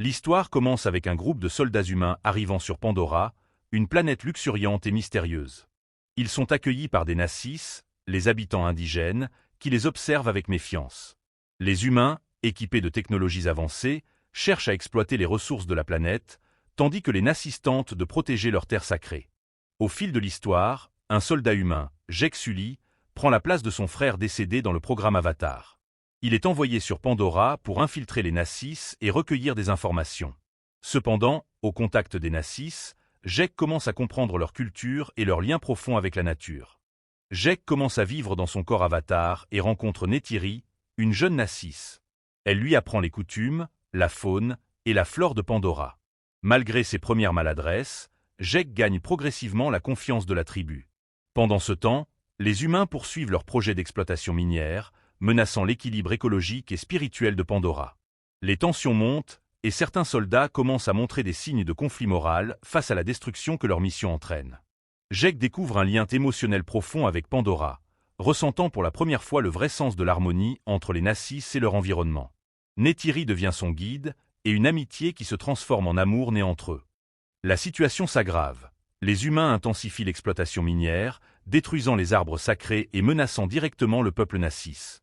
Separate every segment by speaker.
Speaker 1: L'histoire commence avec un groupe de soldats humains arrivant sur Pandora, une planète luxuriante et mystérieuse. Ils sont accueillis par des Nassis, les habitants indigènes, qui les observent avec méfiance. Les humains, équipés de technologies avancées, cherchent à exploiter les ressources de la planète, tandis que les Nassis tentent de protéger leur terre sacrée. Au fil de l'histoire, un soldat humain, Jek Sully, prend la place de son frère décédé dans le programme Avatar. Il est envoyé sur Pandora pour infiltrer les Nassis et recueillir des informations. Cependant, au contact des Nassis, Jek commence à comprendre leur culture et leurs liens profonds avec la nature. Jek commence à vivre dans son corps Avatar et rencontre Neytiri, une jeune Nassis. Elle lui apprend les coutumes, la faune et la flore de Pandora. Malgré ses premières maladresses, Jek gagne progressivement la confiance de la tribu. Pendant ce temps, les humains poursuivent leur projet d'exploitation minière, menaçant l'équilibre écologique et spirituel de Pandora. Les tensions montent, et certains soldats commencent à montrer des signes de conflit moral face à la destruction que leur mission entraîne. Jek découvre un lien émotionnel profond avec Pandora, ressentant pour la première fois le vrai sens de l'harmonie entre les Nassis et leur environnement. Neytiri devient son guide, et une amitié qui se transforme en amour naît entre eux. La situation s'aggrave. Les humains intensifient l'exploitation minière, détruisant les arbres sacrés et menaçant directement le peuple Nassis.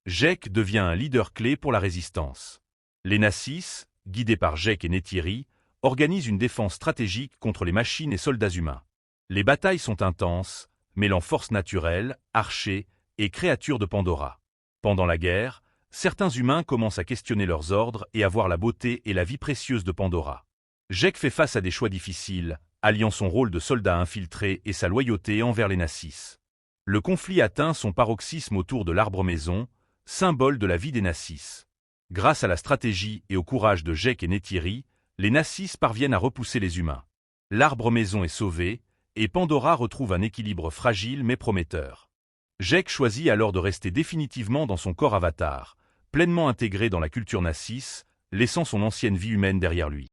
Speaker 1: Jek devient un leader clé pour la résistance. Les Nassis, guidés par Jek et Neytiri, organisent une défense stratégique contre les machines et soldats humains. Les batailles sont intenses, mêlant forces naturelles, archers et créatures de Pandora. Pendant la guerre, certains humains commencent à questionner leurs ordres et à voir la beauté et la vie précieuse de Pandora. Jek fait face à des choix difficiles, alliant son rôle de soldat infiltré et sa loyauté envers les Nassis. Le conflit atteint son paroxysme autour de l'arbre maison, symbole de la vie des Nassis. Grâce à la stratégie et au courage de Jek et Neytiri, les Nassis parviennent à repousser les humains. L'arbre maison est sauvé, et Pandora retrouve un équilibre fragile mais prometteur. Jek choisit alors de rester définitivement dans son corps Avatar, pleinement intégré dans la culture Nassis, laissant son ancienne vie humaine derrière lui.